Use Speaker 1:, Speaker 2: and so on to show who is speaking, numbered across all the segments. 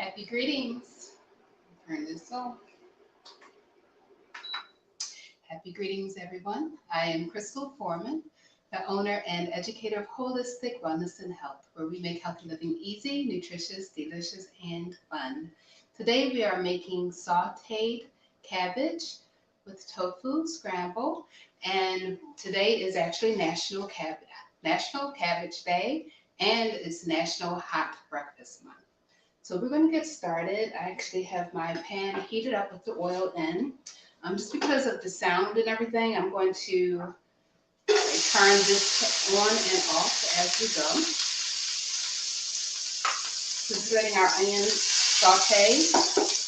Speaker 1: Happy greetings. Turn this off. Happy greetings, everyone. I am Crystal Forman, the owner and educator of Holistic Wellness and Health, where we make healthy living easy, nutritious, delicious, and fun. Today we are making sauteed cabbage with tofu scramble, and today is actually National Cabbage Day, and it's National Hot Breakfast Month. So we're going to get started. I actually have my pan heated up with the oil in. Just because of the sound and everything, I'm going to turn this on and off as we go. Just letting our onions saute,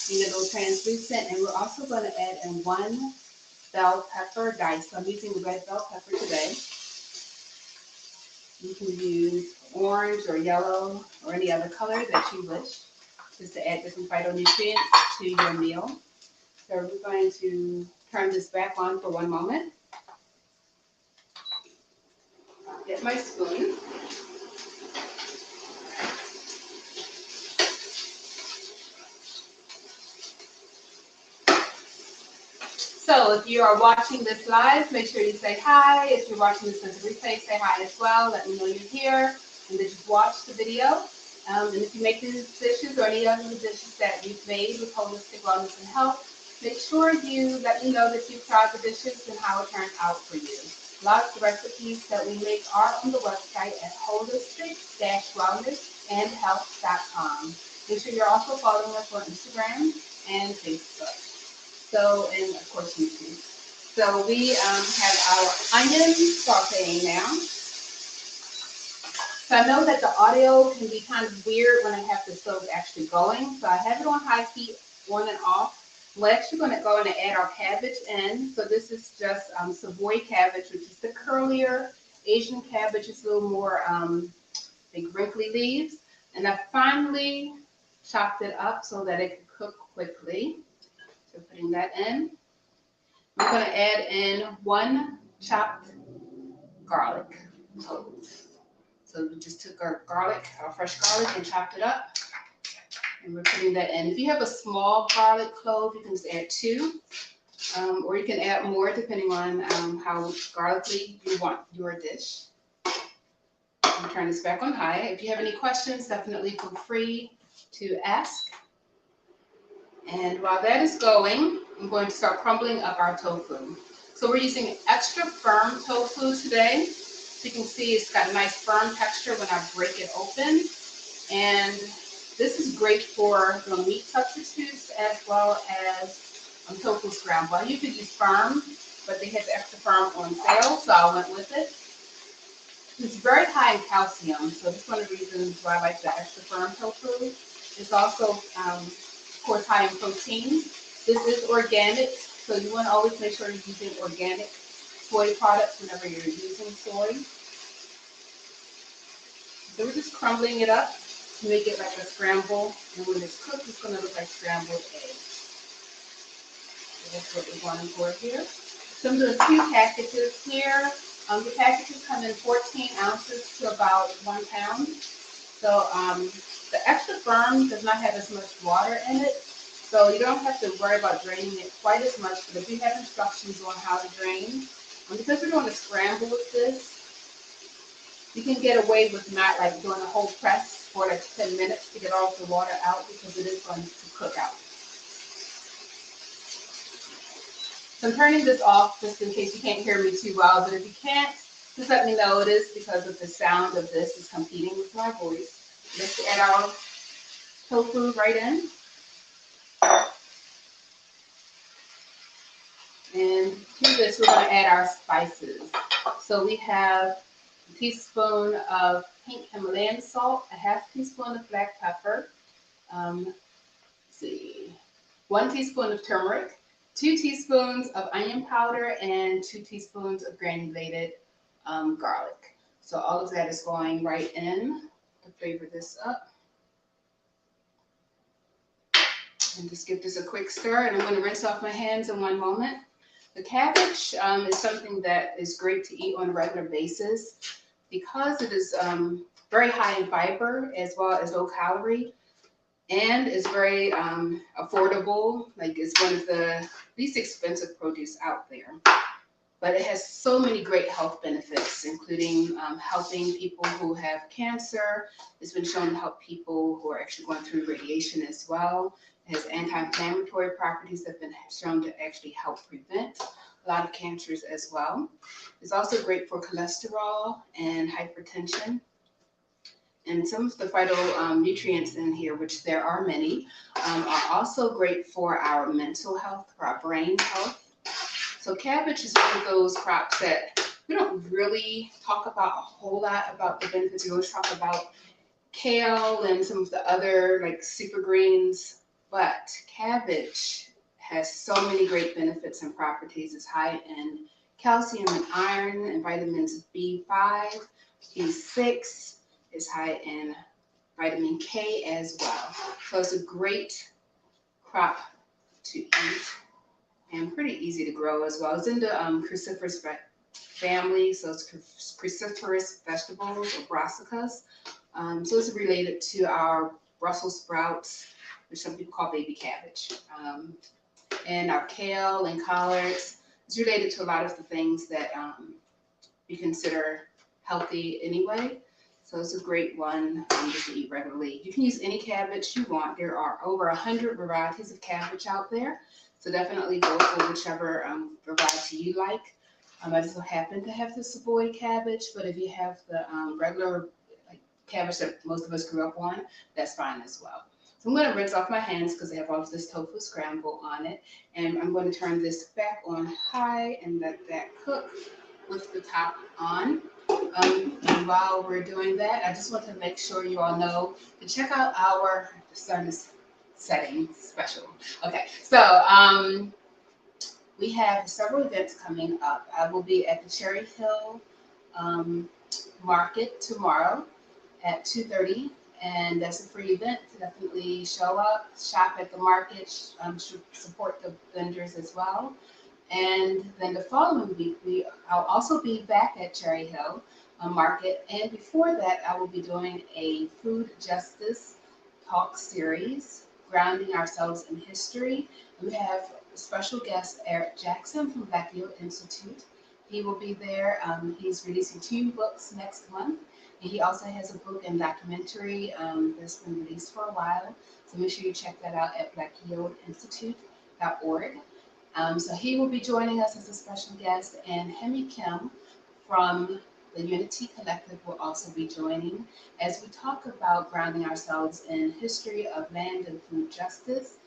Speaker 1: being a little translucent, and we're also going to add in 1 bell pepper diced. So I'm using the red bell pepper today. You can use orange or yellow or any other color that you wish, just to add different phytonutrients to your meal. So we're going to turn this back on for 1 moment. I'll get my spoon. So if you are watching this live, make sure you say hi. If you're watching this as a replay, say hi as well. Let me know you're here and that you've watched the video. And if you make these dishes or any other dishes that you've made with Holistic Wellness and Health, make sure you let me know that you've tried the dishes and how it turned out for you. Lots of recipes that we make are on the website at holistic-wellnessandhealth.com. Make sure you're also following us on Instagram and Facebook. So, and of course YouTube. So we have our onions sauteing now. So I know that the audio can be kind of weird when I have the stove actually going. So I have it on high heat, on and off. We're actually going to go in and add our cabbage in. So this is just Savoy cabbage, which is the curlier Asian cabbage. It's a little more big wrinkly leaves. And I finally chopped it up so that it can cook quickly. So putting that in. I'm going to add in 1 chopped garlic clove. So we just took our garlic, our fresh garlic, and chopped it up. And we're putting that in. If you have a small garlic clove, you can just add 2. Or you can add more depending on how garlicky you want your dish. I'll turn this back on high. If you have any questions, definitely feel free to ask. And while that is going, I'm going to start crumbling up our tofu. So we're using extra firm tofu today. So you can see it's got a nice firm texture when I break it open. And this is great for the meat substitutes as well as tofu scramble. You could use firm, but they had the extra firm on sale, so I went with it. It's very high in calcium, so that's one of the reasons why I like the extra firm tofu. It's also, of course, high in protein. This is organic, so you want to always make sure you're using organic soy products whenever you're using soy. So we're just crumbling it up to make it like a scramble, and when it's cooked, it's going to look like scrambled eggs. So that's what we're going for here. So I'm doing 2 packages here. The packages come in 14 ounces to about 1 pound. So the extra firm does not have as much water in it, so you don't have to worry about draining it quite as much, but if you have instructions on how to drain, because we're doing a scramble with this, you can get away with not like doing a whole press for like 10 minutes to get all the water out because it is going to cook out. So I'm turning this off just in case you can't hear me too well, but if you can't, just let me know. It is because of the sound of this is competing with my voice. Let's add our tofu right in. And to this, we're going to add our spices. So we have a teaspoon of pink Himalayan salt, a ½ teaspoon of black pepper, 1 teaspoon of turmeric, 2 teaspoons of onion powder, and 2 teaspoons of granulated garlic. So all of that is going right in to flavor this up. And just give this a quick stir, and I'm going to rinse off my hands in 1 moment. The cabbage is something that is great to eat on a regular basis because it is very high in fiber as well as low calorie. and it's very affordable. Like it's one of the least expensive produce out there. But it has so many great health benefits, including helping people who have cancer. It's been shown to help people who are actually going through radiation as well. It has anti-inflammatory properties that have been shown to actually help prevent a lot of cancers as well. It's also great for cholesterol and hypertension. And some of the phytonutrients in here, which there are many, are also great for our mental health, for our brain health. So cabbage is one of those crops that we don't really talk about a whole lot about the benefits. We always talk about kale and some of the other like super greens, but cabbage has so many great benefits and properties. It's high in calcium and iron and vitamins B5, B6. It's high in vitamin K as well. So it's a great crop to eat and pretty easy to grow as well. It's in the cruciferous family, so it's cruciferous vegetables or brassicas. So it's related to our Brussels sprouts, which some people call baby cabbage, and our kale and collards. It's related to a lot of the things that we consider healthy anyway. So it's a great one just to eat regularly. You can use any cabbage you want. There are over 100 varieties of cabbage out there. So definitely go for whichever variety you like. I just so happen to have the Savoy cabbage, but if you have the regular cabbage that most of us grew up on, that's fine as well. So I'm going to rinse off my hands because I have all of this tofu scramble on it. And I'm going to turn this back on high and let that cook with the top on. And while we're doing that, I just want to make sure you all know to check out our, the sun is setting special. Okay, so we have several events coming up. I will be at the Cherry Hill Market tomorrow at 2:30, and that's a free event. So definitely show up, shop at the market, support the vendors as well. And then the following week, I'll also be back at Cherry Hill Market, and before that, I will be doing a food justice talk series, grounding ourselves in history. We have special guest Eric Jackson from Black Yield Institute. He will be there. He's releasing 2 books next month. And he also has a book and documentary that's been released for a while. So make sure you check that out at blackyieldinstitute.org. So he will be joining us as a special guest, and Hemi Kim from the Unity Collective will also be joining as we talk about grounding ourselves in history of land and food justice.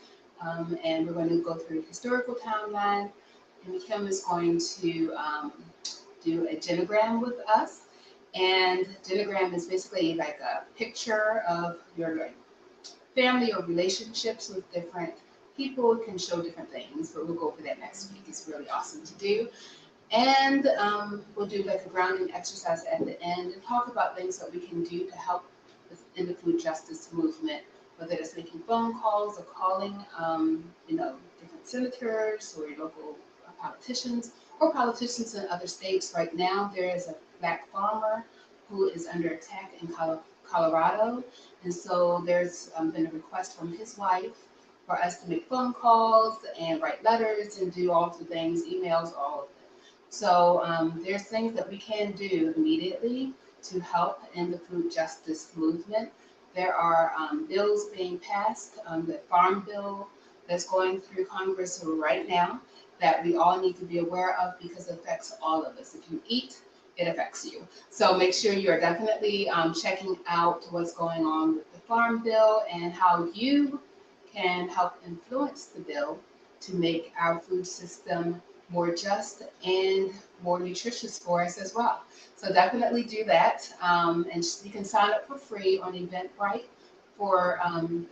Speaker 1: And we're going to go through a historical timeline. Hemi Kim is going to do a genogram with us. And genogram is basically like a picture of your family or relationships with different people. It can show different things, but we'll go over that next week. It's really awesome to do. And we'll do like a grounding exercise at the end and talk about things that we can do to help in the food justice movement, whether it's making phone calls or calling, different senators or your local politicians or politicians in other states. Right now, there is a Black farmer who is under attack in Colorado. And so there's been a request from his wife for us to make phone calls and write letters and do all of the things, emails, all of it. So there's things that we can do immediately to help in the food justice movement. There are bills being passed, the farm bill that's going through Congress right now that we all need to be aware of because it affects all of us. If you eat, it affects you. So make sure you are definitely checking out what's going on with the farm bill and how you can help influence the bill to make our food system more just and more nutritious for us as well. So definitely do that. And you can sign up for free on Eventbrite for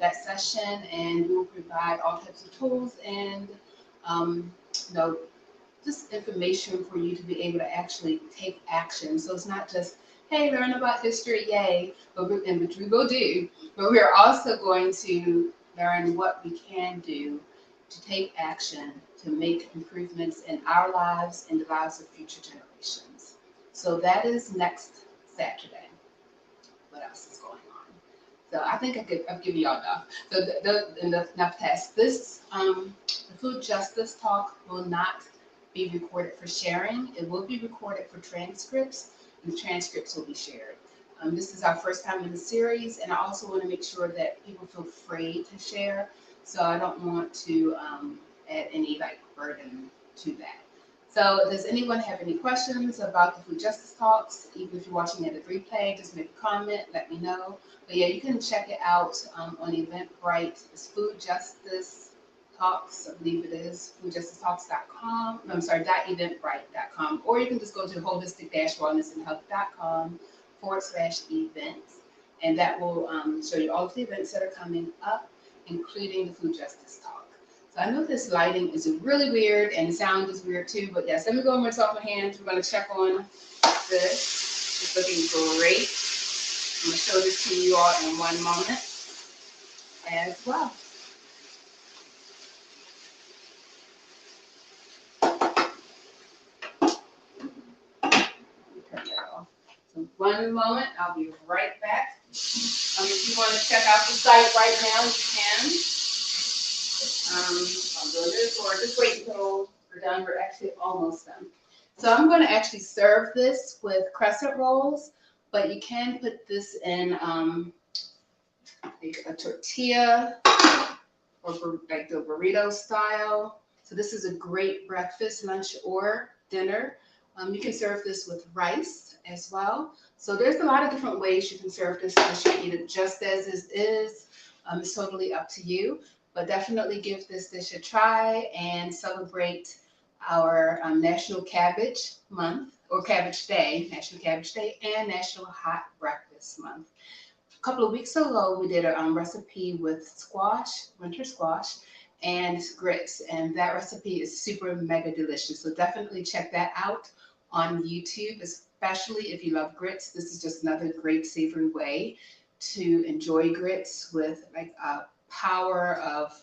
Speaker 1: that session, and we will provide all types of tools and just information for you to be able to actually take action. So it's not just, hey, learn about history, yay, which we will do, but we are also going to learn what we can do to take action to make improvements in our lives and the lives of future generations. So that is next Saturday. What else is going on? So I think I've given y'all enough. So enough tests. This the food justice talk will not be recorded for sharing. It will be recorded for transcripts, and the transcripts will be shared. This is our first time in the series, and I also want to make sure that people feel free to share. So I don't want to add any like burden to that. So does anyone have any questions about the food justice talks? Even if you're watching it at a replay, just make a comment, let me know. But yeah, you can check it out on Eventbrite. It's Food Justice Talks, I believe it is, foodjusticetalks.com. No, I'm sorry, .eventbrite.com. Or you can just go to holistic-wellnessandhealth.com/events. And that will show you all of the events that are coming up, including the Food Justice Talk. So I know this lighting is really weird and the sound is weird too, but yes, let me go and rinse off my hands. We're going to check on this. It's looking great. I'm going to show this to you all in one moment as well. Turn that off. So one moment, I'll be right back. If you want to check out the site right now, you can. I'll do this, or just wait until we're done. We're actually almost done. So I'm going to actually serve this with crescent rolls, but you can put this in like a tortilla or like the burrito style. So this is a great breakfast, lunch, or dinner. You can serve this with rice as well. So there's a lot of different ways you can serve this dish. You can eat it just as it is. It's totally up to you. But definitely give this dish a try and celebrate our National Cabbage Month, or Cabbage Day, National Cabbage Day, and National Hot Breakfast Month. A couple of weeks ago, we did a recipe with squash, winter squash, and grits, and that recipe is super mega delicious. So definitely check that out on YouTube, especially if you love grits. This is just another great savory way to enjoy grits with like a power of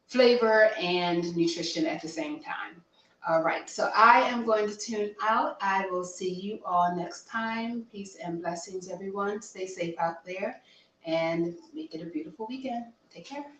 Speaker 1: flavor and nutrition at the same time. All right, so I am going to tune out. I will see you all next time. Peace and blessings, everyone. Stay safe out there and make it a beautiful weekend. Take care.